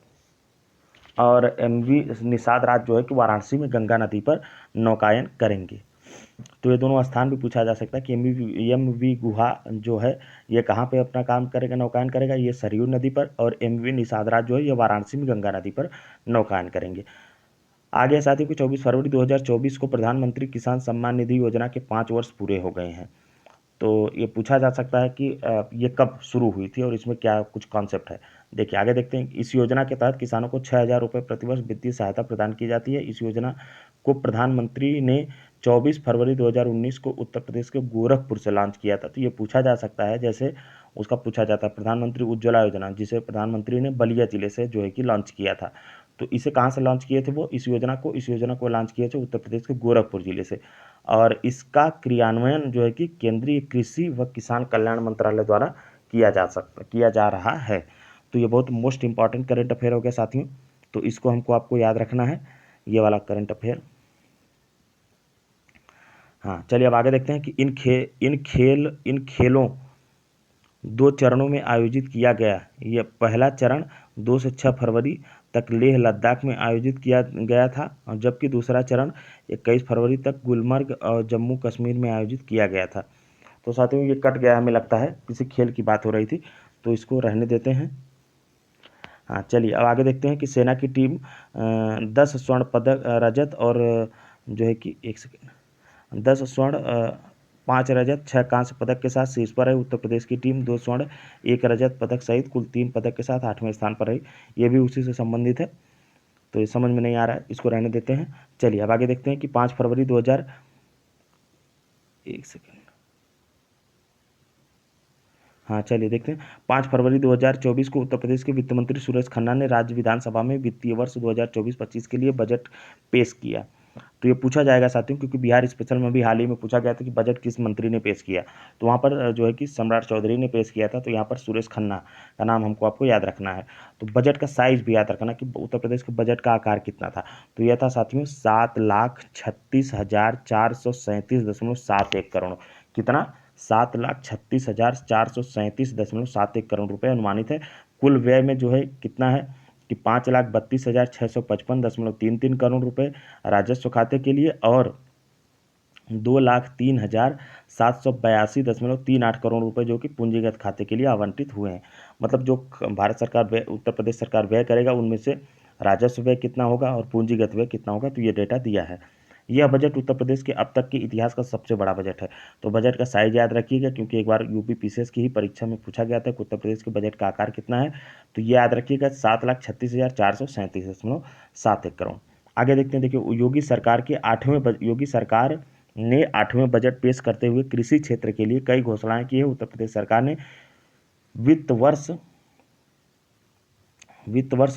और MV निषाद राज जो है कि वाराणसी में गंगा नदी पर नौकायन करेंगे। तो ये दोनों स्थान भी पूछा जा सकता है कि MV गुहा जो है ये कहाँ पे अपना काम करेगा, नौकायन करेगा, ये सरयू नदी पर, और MV निषाद राज जो है ये वाराणसी में गंगा नदी पर नौकायन करेंगे। आगे साथियों, 24 फरवरी 2024 को प्रधानमंत्री किसान सम्मान निधि योजना के 5 वर्ष पूरे हो गए हैं। तो ये पूछा जा सकता है कि ये कब शुरू हुई थी और इसमें क्या कुछ कॉन्सेप्ट है। देखिए, आगे देखते हैं। इस योजना के तहत किसानों को 6,000 रुपये प्रतिवर्ष वित्तीय सहायता प्रदान की जाती है। इस योजना को प्रधानमंत्री ने 24 फरवरी 2019 को उत्तर प्रदेश के गोरखपुर से लॉन्च किया था। तो ये पूछा जा सकता है, जैसे उसका पूछा जाता है प्रधानमंत्री उज्ज्वला योजना, जिसे प्रधानमंत्री ने बलिया जिले से जो है कि लॉन्च किया था। तो इसे कहाँ से लॉन्च किए थे वो, इस योजना को लॉन्च किए थे उत्तर प्रदेश के गोरखपुर जिले से, और इसका क्रियान्वयन जो है कि केंद्रीय कृषि व किसान कल्याण मंत्रालय द्वारा किया जा रहा है। तो ये बहुत मोस्ट इंपॉर्टेंट करंट अफेयर हो गया साथियों। तो इसको हमको आपको याद रखना है, ये वाला करंट अफेयर। हाँ चलिए अब आगे देखते हैं कि इन खेलों 2 चरणों में आयोजित किया गया। यह पहला चरण 2 से 6 फरवरी तक लेह लद्दाख में आयोजित किया गया था, और जबकि दूसरा चरण 21 फरवरी तक गुलमर्ग और जम्मू कश्मीर में आयोजित किया गया था। तो साथियों ये कट गया, हमें लगता है किसी खेल की बात हो रही थी, तो इसको रहने देते हैं। हाँ चलिए अब आगे देखते हैं कि सेना की टीम 10 स्वर्ण पदक, रजत और जो है कि 1 सेकेंड 10 स्वर्ण 5 रजत 6 कांस्य पदक के साथ शीर्ष पर है। उत्तर प्रदेश की टीम 2 स्वर्ण 1 रजत पदक सहित कुल 3 पदक के साथ 8वें स्थान पर रही। ये भी उसी से संबंधित है, तो ये समझ में नहीं आ रहा है, इसको रहने देते हैं। चलिए अब आगे देखते हैं कि 5 फरवरी 2000 1 सेकेंड हाँ चलिए देखते हैं 5 फरवरी 2024 को उत्तर प्रदेश के वित्त मंत्री सुरेश खन्ना ने राज्य विधानसभा में वित्तीय वर्ष 2024-25 के लिए बजट पेश किया। तो ये पूछा जाएगा साथियों, क्योंकि बिहार स्पेशल में भी हाल ही में पूछा गया था कि बजट किस मंत्री ने पेश किया, तो वहाँ पर जो है कि सम्राट चौधरी ने पेश किया था, तो यहाँ पर सुरेश खन्ना का नाम हमको आपको याद रखना है। तो बजट का साइज भी याद रखना कि उत्तर प्रदेश के बजट का आकार कितना था। तो यह था साथियों 7,36,437.71 करोड़। कितना? 7,36,437.71 करोड़ रुपए अनुमानित है। कुल व्यय में जो है कितना है कि 5,32,655.33 करोड़ रुपए राजस्व खाते के लिए और 2,03,782.38 करोड़ रुपए जो कि पूंजीगत खाते के लिए आवंटित हुए हैं। मतलब जो भारत सरकार व्यय, उत्तर प्रदेश सरकार व्यय करेगा, उनमें से राजस्व व्यय कितना होगा और पूंजीगत व्यय कितना होगा, तो ये डेटा दिया है। यह बजट उत्तर प्रदेश के अब तक के इतिहास का सबसे बड़ा बजट है। तो बजट का साइज याद रखिएगा, क्योंकि एक बार यूपी पीसीएस की ही परीक्षा में पूछा गया था कि उत्तर प्रदेश के बजट का आकार कितना है। तो ये याद रखिएगा 7,36,437.71 करोड़। आगे देखते हैं, देखिए योगी सरकार ने 8वें बजट पेश करते हुए कृषि क्षेत्र के लिए कई घोषणाएं की है। उत्तर प्रदेश सरकार ने वित्त वर्ष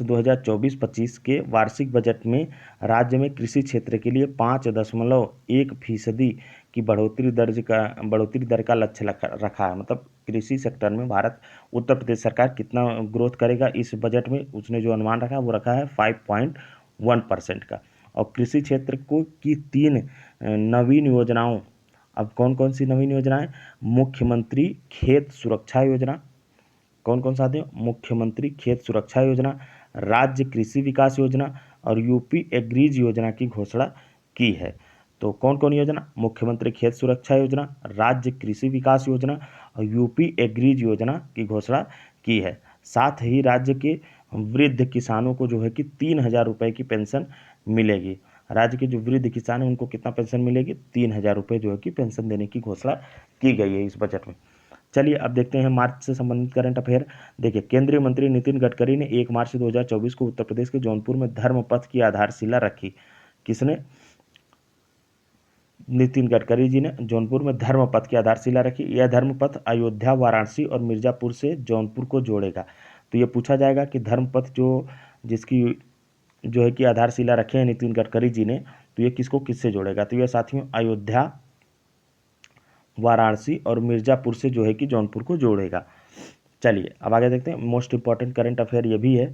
2024-25 के वार्षिक बजट में राज्य में कृषि क्षेत्र के लिए 5.1% की बढ़ोतरी दर का लक्ष्य रखा है। मतलब कृषि सेक्टर में उत्तर प्रदेश सरकार कितना ग्रोथ करेगा इस बजट में, उसने जो अनुमान रखा है वो रखा है 5.1% का। और कृषि क्षेत्र की 3 नवीन योजनाओं, अब कौन कौन सी नवीन योजनाएं? मुख्यमंत्री खेत सुरक्षा योजना, कौन कौन सा आते हैं? मुख्यमंत्री खेत सुरक्षा योजना, राज्य कृषि विकास योजना और यूपी एग्रीज योजना की घोषणा की है। तो कौन कौन योजना? मुख्यमंत्री खेत सुरक्षा योजना, राज्य कृषि विकास योजना और यूपी एग्रीज योजना की घोषणा की है। साथ ही राज्य के वृद्ध किसानों को जो है कि 3,000 रुपये की पेंशन मिलेगी। राज्य के जो वृद्ध किसान हैं उनको कितना पेंशन मिलेगी? 3,000 रुपये जो है कि पेंशन देने की घोषणा की गई है इस बजट में। चलिए अब देखते हैं मार्च से संबंधित करंट अफेयर। देखिए केंद्रीय मंत्री नितिन गडकरी ने 1 मार्च 2024 को उत्तर प्रदेश के जौनपुर में धर्मपथ की आधारशिला रखी। किसने? नितिन गडकरी जी ने जौनपुर में धर्मपथ की आधारशिला रखी। यह धर्मपथ अयोध्या, वाराणसी और मिर्जापुर से जौनपुर को जोड़ेगा। तो ये पूछा जाएगा कि धर्मपथ जिसकी जो है कि आधारशिला रखे हैं नितिन गडकरी जी ने, तो ये किसको किससे जोड़ेगा? तो ये साथियों अयोध्या, वाराणसी और मिर्जापुर से जो है कि जौनपुर को जोड़ेगा। चलिए अब आगे देखते हैं, मोस्ट इंपॉर्टेंट करंट अफेयर ये भी है।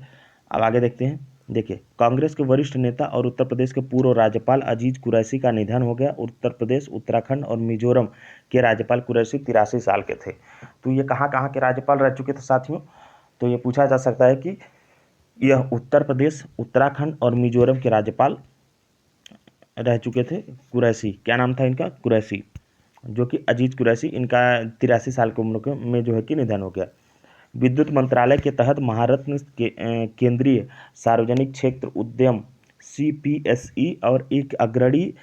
अब आगे देखते हैं, देखिए कांग्रेस के वरिष्ठ नेता और उत्तर प्रदेश के पूर्व राज्यपाल अजीज कुरैशी का निधन हो गया। उत्तर प्रदेश, उत्तराखंड और मिजोरम के राज्यपाल कुरैशी 83 साल के थे। तो ये कहाँ कहाँ के राज्यपाल रह चुके थे साथियों? तो ये पूछा जा सकता है कि यह उत्तर प्रदेश, उत्तराखंड और मिजोरम के राज्यपाल रह चुके थे। कुरैशी, क्या नाम था इनका? कुरैशी, जो कि अजीज कुरैशी, इनका 83 साल की उम्र में जो है कि निधन हो गया। विद्युत मंत्रालय के तहत महारत्न केंद्रीय सार्वजनिक क्षेत्र उद्यम CPSE और एक अग्रणी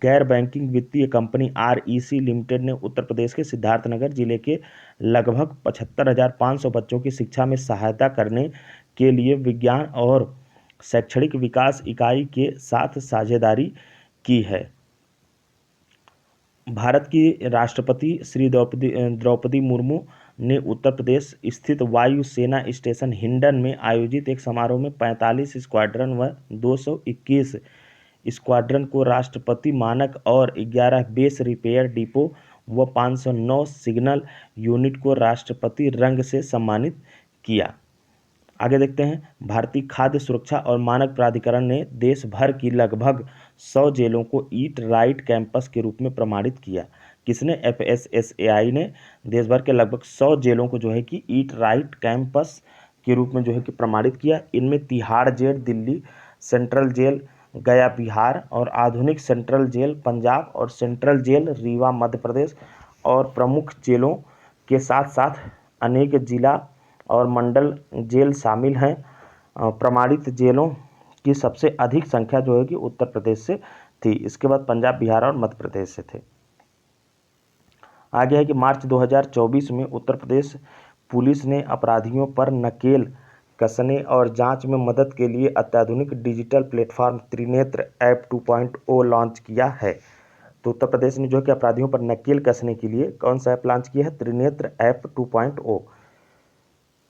गैर बैंकिंग वित्तीय कंपनी REC लिमिटेड ने उत्तर प्रदेश के सिद्धार्थनगर जिले के लगभग 75,500 बच्चों की शिक्षा में सहायता करने के लिए विज्ञान और शैक्षणिक विकास इकाई के साथ साझेदारी की है। भारत की राष्ट्रपति श्री द्रौपदी मुर्मू ने उत्तर प्रदेश स्थित वायु सेना स्टेशन हिंडन में आयोजित एक समारोह में 45 स्क्वाड्रन व 221 स्क्वाड्रन को राष्ट्रपति मानक और 11 बेस रिपेयर डिपो व 509 सिग्नल यूनिट को राष्ट्रपति रंग से सम्मानित किया। आगे देखते हैं। भारतीय खाद्य सुरक्षा और मानक प्राधिकरण ने देश भर की लगभग 100 जेलों को ईट राइट कैंपस के रूप में प्रमाणित किया। किसने? FSSAI ने देश भर के लगभग 100 जेलों को जो है कि ईट राइट कैंपस के रूप में जो है कि प्रमाणित किया। इनमें Tihar jail Delhi, central jail Gaya Bihar और आधुनिक सेंट्रल जेल पंजाब और सेंट्रल जेल रीवा मध्य प्रदेश और प्रमुख जेलों के साथ साथ अनेक जिला और मंडल जेल शामिल हैं। प्रमाणित जेलों की सबसे अधिक संख्या जो है कि उत्तर प्रदेश से थी। इसके बाद पंजाब, बिहार और मध्य प्रदेश से थे। आगे है कि मार्च 2024 में उत्तर प्रदेश पुलिस ने अपराधियों पर नकेल कसने और जांच में मदद के लिए अत्याधुनिक digital platform Trinetra app 2.0 launch किया है। तो उत्तर प्रदेश ने जो है कि अपराधियों पर नकेल कसने के लिए कौन सा ऐप लॉन्च किया है? Trinetra app 2.0।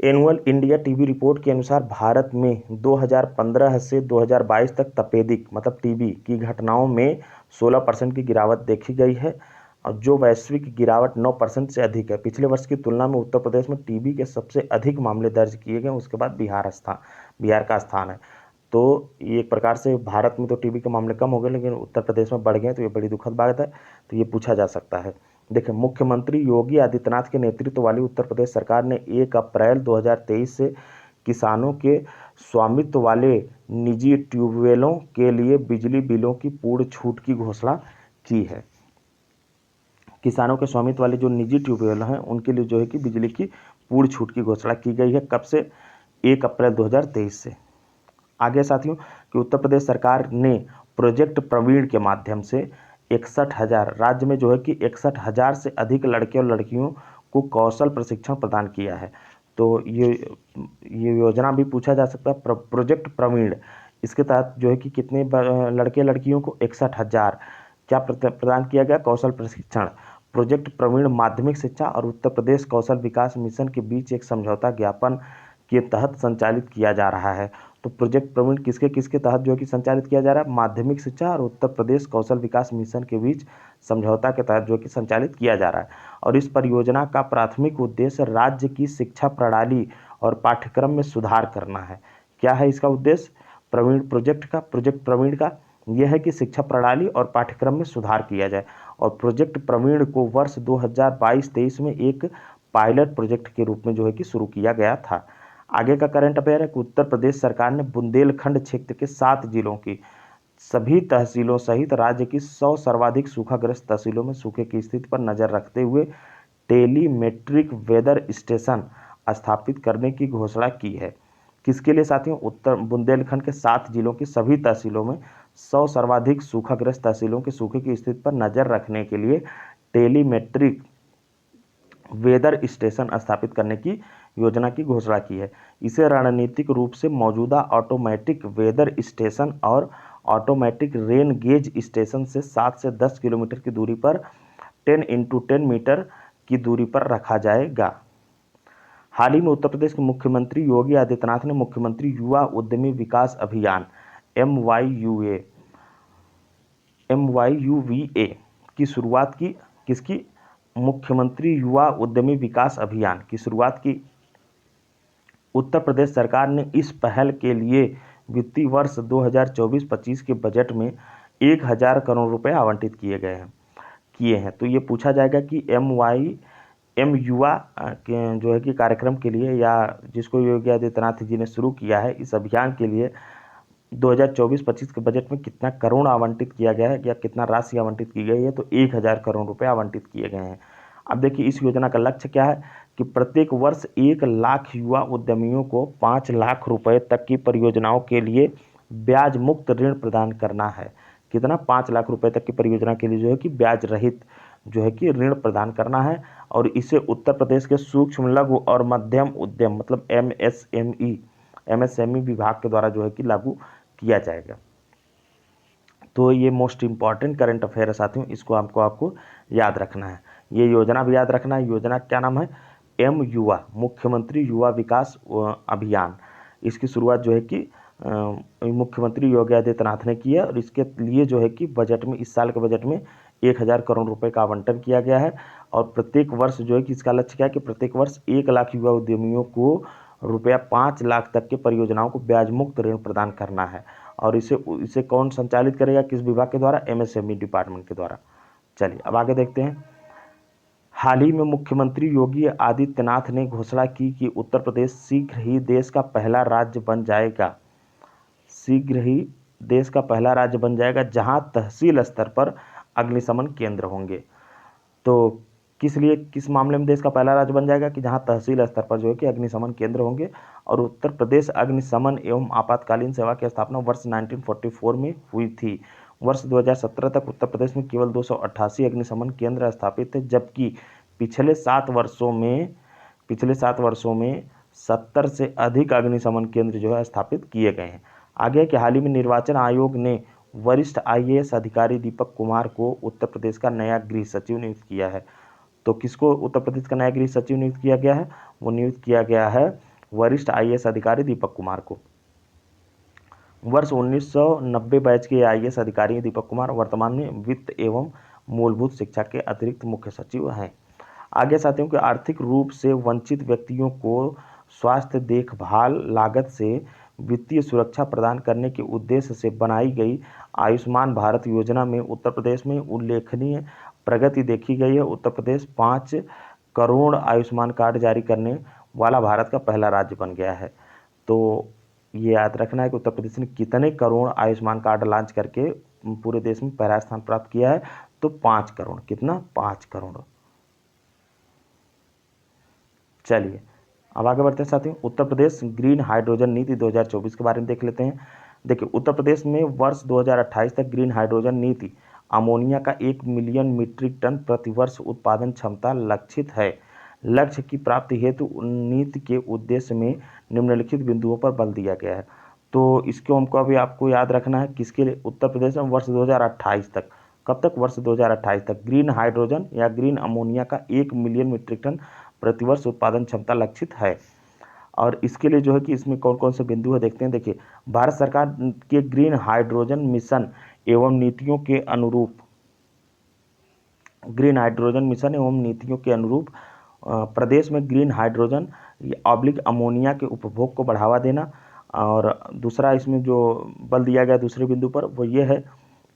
Annual India TB report के अनुसार भारत में 2015 से 2022 तक तपेदिक मतलब टीबी की घटनाओं में 16% की गिरावट देखी गई है, और जो वैश्विक गिरावट 9% से अधिक है। पिछले वर्ष की तुलना में उत्तर प्रदेश में टीबी के सबसे अधिक मामले दर्ज किए गए, उसके बाद बिहार का स्थान है। तो ये एक प्रकार से भारत में तो टीबी के मामले कम हो गए, लेकिन उत्तर प्रदेश में बढ़ गए, तो ये बड़ी दुखद बात है। तो ये पूछा जा सकता है। देखिए, मुख्यमंत्री योगी आदित्यनाथ के नेतृत्व वाली उत्तर प्रदेश सरकार ने 1 अप्रैल 2023 से किसानों के स्वामित्व वाले निजी ट्यूबवेलों के लिए बिजली बिलों की पूर्ण छूट की घोषणा की है। किसानों के स्वामित्व वाले जो निजी ट्यूबवेल हैं उनके लिए जो है कि बिजली की पूर्ण छूट की घोषणा की गई है। कब से? 1 अप्रैल 2023 से। आगे साथियों कि उत्तर प्रदेश सरकार ने प्रोजेक्ट प्रवीण के माध्यम से 61,000 राज्य में जो है कि 61,000 से अधिक लड़के और लड़कियों को कौशल प्रशिक्षण प्रदान किया है। तो ये योजना भी पूछा जा सकता है। प्रोजेक्ट प्रवीण, इसके तहत जो है कि कितने लड़के लड़कियों को 61,000 क्या प्रदान किया गया? कौशल प्रशिक्षण। प्रोजेक्ट प्रवीण माध्यमिक शिक्षा और उत्तर प्रदेश कौशल विकास मिशन के बीच एक समझौता ज्ञापन के तहत संचालित किया जा रहा है। तो प्रोजेक्ट प्रवीण किसके किसके तहत जो है कि संचालित किया जा रहा है? माध्यमिक शिक्षा और उत्तर प्रदेश कौशल विकास मिशन के बीच समझौता के तहत जो है कि संचालित किया जा रहा है। और इस परियोजना का प्राथमिक उद्देश्य राज्य की शिक्षा प्रणाली और पाठ्यक्रम में सुधार करना है। क्या है इसका उद्देश्य? प्रोजेक्ट प्रवीण का यह है कि शिक्षा प्रणाली और पाठ्यक्रम में सुधार किया जाए। और प्रोजेक्ट प्रवीण को वर्ष 2022-23 में एक पायलट प्रोजेक्ट के रूप में जो है कि शुरू किया गया था। आगे का करंट अफेयर है कि उत्तर प्रदेश सरकार ने बुंदेलखंड क्षेत्र के 7 जिलों की सभी तहसीलों सहित राज्य की 100 सर्वाधिक सूखाग्रस्त तहसीलों में सूखे की स्थिति पर नजर रखते हुए टेलीमेट्रिक वेदर स्टेशन स्थापित करने की घोषणा की है। किसके लिए साथियों? उत्तर बुंदेलखंड के 7 जिलों की सभी तहसीलों में 100 सर्वाधिक सूखाग्रस्त तहसीलों के सूखे की स्थिति पर नजर रखने के लिए टेलीमेट्रिक वेदर स्टेशन स्थापित करने की योजना की घोषणा की है। इसे रणनीतिक रूप से मौजूदा ऑटोमेटिक वेदर स्टेशन और ऑटोमेटिक रेन गेज स्टेशन से 7 से 10 किलोमीटर की दूरी पर 10x10 मीटर की दूरी पर रखा जाएगा। हाल ही में उत्तर प्रदेश के मुख्यमंत्री योगी आदित्यनाथ ने मुख्यमंत्री युवा उद्यमी विकास अभियान MYUVA की शुरुआत की। किसकी? मुख्यमंत्री युवा उद्यमी विकास अभियान की शुरुआत की। उत्तर प्रदेश सरकार ने इस पहल के लिए वित्तीय वर्ष 2024-25 के बजट में 1,000 करोड़ रुपए आवंटित किए हैं। तो ये पूछा जाएगा कि एम युवा जो है कि कार्यक्रम के लिए, या जिसको योगी आदित्यनाथ जी ने शुरू किया है, इस अभियान के लिए 2024-25 के बजट में कितना करोड़ आवंटित किया गया है या कितना राशि आवंटित की गई है? तो 1,000 करोड़ रुपए आवंटित किए गए हैं। अब देखिए, इस योजना का लक्ष्य क्या है कि प्रत्येक वर्ष 1 लाख युवा उद्यमियों को 5 लाख रुपए तक की परियोजनाओं के लिए ब्याज मुक्त ऋण प्रदान करना है। कितना? 5 लाख रुपए तक की परियोजना के लिए जो है कि ब्याज रहित जो है कि ऋण प्रदान करना है। और इसे उत्तर प्रदेश के सूक्ष्म लघु और मध्यम उद्यम मतलब MSME विभाग के द्वारा जो है कि लागू किया जाएगा। तो ये मोस्ट इंपॉर्टेंट करंट अफेयर है साथियों, इसको आपको याद रखना है। ये योजना भी याद रखना है। योजना क्या नाम है? MYUVA, मुख्यमंत्री युवा विकास अभियान। इसकी शुरुआत जो है कि मुख्यमंत्री योगी आदित्यनाथ ने की है, और इसके लिए जो है कि बजट में, इस साल के बजट में 1,000 करोड़ रुपए का आवंटन किया गया है। और प्रत्येक वर्ष जो है कि इसका लक्ष्य क्या है कि प्रत्येक वर्ष 1 लाख युवा उद्यमियों को रुपया 5 लाख तक के परियोजनाओं को ब्याज मुक्त ऋण प्रदान करना है। और इसे इसे कौन संचालित करेगा, किस विभाग के द्वारा, एमएसएमई डिपार्टमेंट के द्वारा। चलिए अब आगे देखते हैं। हाल ही में मुख्यमंत्री योगी आदित्यनाथ ने घोषणा की कि उत्तर प्रदेश शीघ्र ही देश का पहला राज्य बन जाएगा, शीघ्र ही देश का पहला राज्य बन जाएगा जहां तहसील स्तर पर अग्निशमन केंद्र होंगे। तो किस मामले में देश का पहला राज्य बन जाएगा कि जहां तहसील स्तर पर जो है कि अग्निशमन केंद्र होंगे। और उत्तर प्रदेश अग्निशमन एवं आपातकालीन सेवा की स्थापना वर्ष 1944 में हुई थी। वर्ष 2017 तक उत्तर प्रदेश में केवल 288 अग्निशमन केंद्र स्थापित थे, जबकि पिछले 7 वर्षों में 70 से अधिक अग्निशमन केंद्र जो है स्थापित किए गए हैं। आगे कि हाल ही में निर्वाचन आयोग ने वरिष्ठ IAS अधिकारी दीपक कुमार को उत्तर प्रदेश का नया गृह सचिव नियुक्त किया है। तो किसको उत्तर प्रदेश का नया गृह सचिव नियुक्त किया गया है, वो नियुक्त किया गया है वरिष्ठ IAS अधिकारी दीपक कुमार को। वर्ष 1990 बैच के IAS अधिकारी दीपक कुमार वर्तमान में वित्त एवं मूलभूत शिक्षा के अतिरिक्त मुख्य सचिव हैं। आगे साथियों के आर्थिक रूप से वंचित व्यक्तियों को स्वास्थ्य देखभाल लागत से वित्तीय सुरक्षा प्रदान करने के उद्देश्य से बनाई गई आयुष्मान भारत योजना में उत्तर प्रदेश में उल्लेखनीय प्रगति देखी गई है। उत्तर प्रदेश 5 करोड़ आयुष्मान कार्ड जारी करने वाला भारत का पहला राज्य बन गया है। तो ये याद रखना है कि उत्तर प्रदेश ने कितने करोड़ आयुष्मान कार्ड लॉन्च करके पूरे देश में पहला स्थान प्राप्त किया है, तो 5 करोड़। कितना, 5 करोड़। चलिए अब आगे बढ़ते हैं साथियों। उत्तर प्रदेश ग्रीन हाइड्रोजन नीति 2024 के बारे में देख लेते हैं। देखिए उत्तर प्रदेश में वर्ष 2028 तक ग्रीन हाइड्रोजन नीति अमोनिया का 1 मिलियन मीट्रिक टन प्रतिवर्ष उत्पादन क्षमता लक्षित है। लक्ष्य की प्राप्ति हेतु नीति के उद्देश्य में निम्नलिखित बिंदुओं पर बल दिया गया है। तो इसको हमको अभी आपको याद रखना है, किसके लिए, उत्तर प्रदेश में वर्ष 2028 तक। कब तक, वर्ष 2028 तक ग्रीन हाइड्रोजन या ग्रीन अमोनिया का 1 मिलियन मीट्रिक टन प्रतिवर्ष उत्पादन क्षमता लक्षित है। और इसके लिए जो है कि इसमें कौन कौन से बिंदु है देखते हैं। देखिए भारत सरकार के ग्रीन हाइड्रोजन मिशन एवं नीतियों के अनुरूप प्रदेश में ग्रीन हाइड्रोजन अमोनिया के उपभोग को बढ़ावा देना। और दूसरा इसमें जो बल दिया गया दूसरे बिंदु पर वो ये है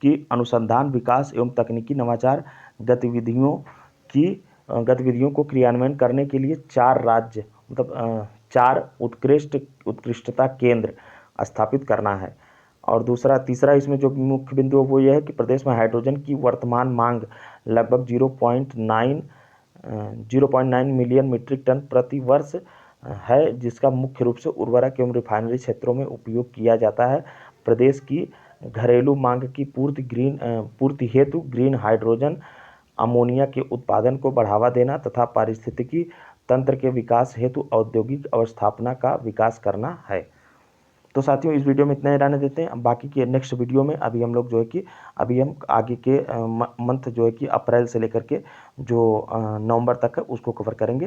कि अनुसंधान विकास एवं तकनीकी नवाचार गतिविधियों को क्रियान्वयन करने के लिए 4 उत्कृष्टता केंद्र स्थापित करना है। और तीसरा इसमें जो मुख्य बिंदु है वो ये है कि प्रदेश में हाइड्रोजन की वर्तमान मांग लगभग 0.9 मिलियन मीट्रिक टन प्रति वर्ष है, जिसका मुख्य रूप से उर्वरक एवं रिफाइनरी क्षेत्रों में उपयोग किया जाता है। प्रदेश की घरेलू मांग की पूर्ति हेतु ग्रीन हाइड्रोजन अमोनिया के उत्पादन को बढ़ावा देना तथा पारिस्थितिकी तंत्र के विकास हेतु औद्योगिक अवस्थापना का विकास करना है। तो साथियों इस वीडियो में इतना ही रहने देते हैं। बाकी के नेक्स्ट वीडियो में अभी हम लोग जो है कि हम आगे के मंथ जो है कि अप्रैल से लेकर के जो नवंबर तक है उसको कवर करेंगे।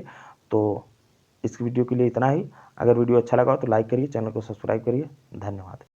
तो इस वीडियो के लिए इतना ही। अगर वीडियो अच्छा लगा हो तो लाइक करिए, चैनल को सब्सक्राइब करिए। धन्यवाद।